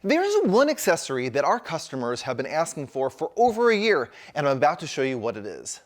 There's one accessory that our customers have been asking for over a year, and I'm about to show you what it is.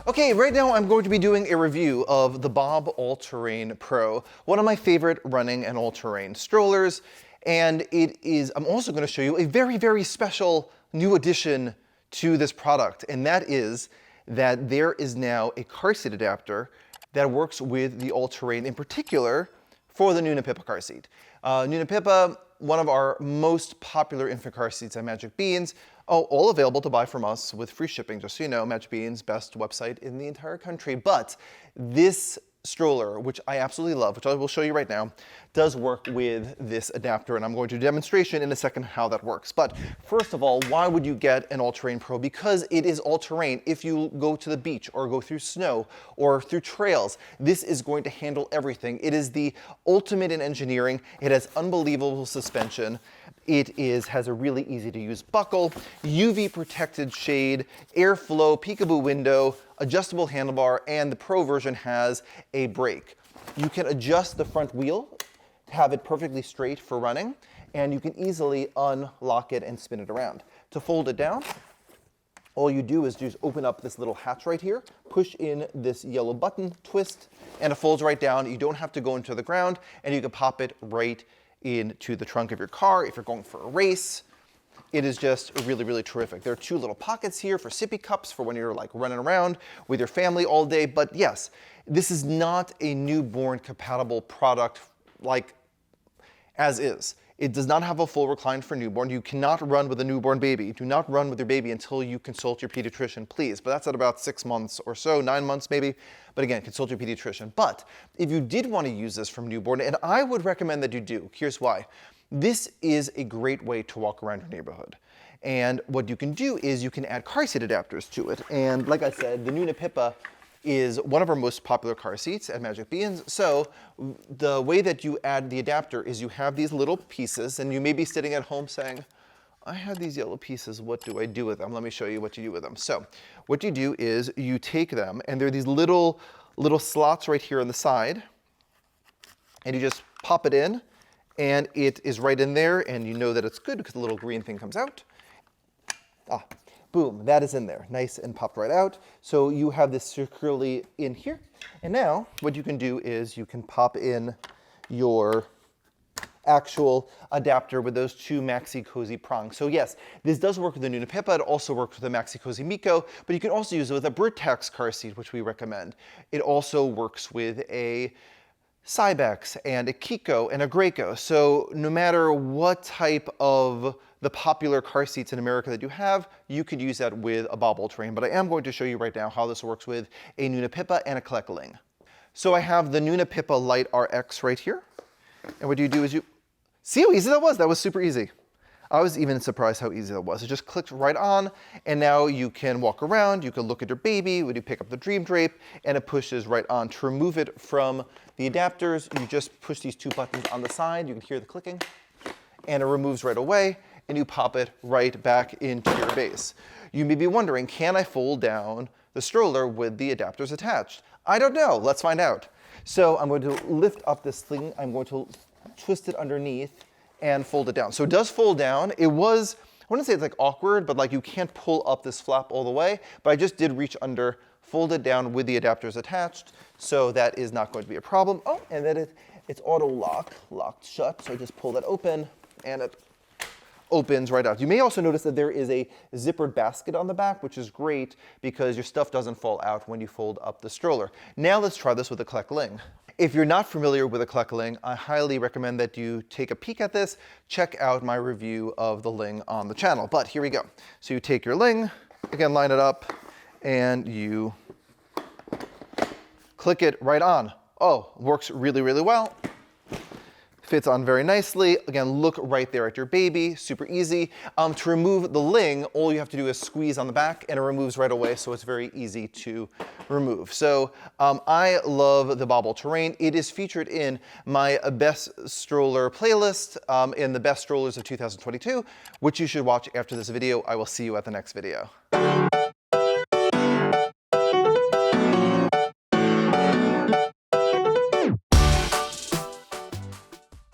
Okay, right now I'm going to be doing a review of the BOB Alterrain Pro, one of my favorite running and all-terrain strollers, and I'm also going to show you a very, very special new addition to this product, and that is that there is now a car seat adapter that works with the all-terrain, in particular for the Nuna Pipa car seat. Nuna Pipa, one of our most popular infant car seats at Magic Beans, all available to buy from us with free shipping, just so you know. Magic Beans, best website in the entire country. But this stroller, which I absolutely love, which I will show you right now, does work with this adapter, and I'm going to do a demonstration in a second how that works. But first of all, why would you get an All-Terrain Pro? Because it is all-terrain. If you go to the beach or go through snow or through trails, this is going to handle everything. It is the ultimate in engineering. It has unbelievable suspension. It has a really easy to use buckle, UV protected shade, airflow, peekaboo window, adjustable handlebar, and the Pro version has a brake. You can adjust the front wheel to have it perfectly straight for running, and you can easily unlock it and spin it around. To fold it down, all you do is just open up this little hatch right here, push in this yellow button, twist, and it folds right down. You don't have to go into the ground, and you can pop it right into the trunk of your car if you're going for a race. It is just really, really terrific. There are two little pockets here for sippy cups for when you're like running around with your family all day. But yes, this is not a newborn compatible product like as is. It does not have a full recline for newborn. You cannot run with a newborn baby. Do not run with your baby until you consult your pediatrician, please. But that's at about 6 months or so, 9 months maybe. But again, consult your pediatrician. But if you did want to use this from newborn, and I would recommend that you do, here's why. This is a great way to walk around your neighborhood. And what you can do is you can add car seat adapters to it. And like I said, the Nuna Pipa is one of our most popular car seats at Magic Beans. So the way that you add the adapter is you have these little pieces, and you may be sitting at home saying, I have these yellow pieces, what do I do with them? Let me show you what you do with them. So what you do is you take them, and there are these little slots right here on the side, and you just pop it in, and it is right in there, and you know that it's good because the little green thing comes out. Boom, that is in there, nice and popped right out. So you have this securely in here. And now what you can do is you can pop in your actual adapter with those two Maxi Cozy prongs. So yes, this does work with the Nuna Pipa. It also works with the Maxi Cozy Miko, but you can also use it with a Britax car seat, which we recommend. It also works with a Cybex and a Kiko and a Graco. So no matter what type of the popular car seats in America that you have, you could use that with a BOB Alterrain. But I am going to show you right now how this works with a Nuna Pipa and a Clek Liing. So I have the Nuna Pipa Lite RX right here. And what you do is you see how easy that was? That was super easy. I was even surprised how easy that was. It just clicked right on, and now you can walk around, you can look at your baby, when you pick up the Dream Drape, and it pushes right on. To remove it from the adapters, you just push these two buttons on the side, you can hear the clicking, and it removes right away, and you pop it right back into your base. You may be wondering, can I fold down the stroller with the adapters attached? I don't know, let's find out. So I'm going to lift up this thing, I'm going to twist it underneath, and fold it down. So it does fold down. It was, I wouldn't say it's like awkward, but like you can't pull up this flap all the way, but I just did reach under, fold it down with the adapters attached, so that is not going to be a problem. Oh, and then it's auto locked shut, so I just pull that open, and it opens right out. You may also notice that there is a zippered basket on the back, which is great because your stuff doesn't fall out when you fold up the stroller. Now let's try this with the Clek Liing. If you're not familiar with the Clek Liing, I highly recommend that you take a peek at this. Check out my review of the Liing on the channel. But here we go. So you take your Liing, again, line it up, and you click it right on. Oh, works really, really well. Fits on very nicely. Again, look right there at your baby, super easy. To remove the Liing, all you have to do is squeeze on the back and it removes right away, so it's very easy to remove. So I love the BOB Alterrain. It is featured in my best stroller playlist in the best strollers of 2022, which you should watch after this video. I will see you at the next video.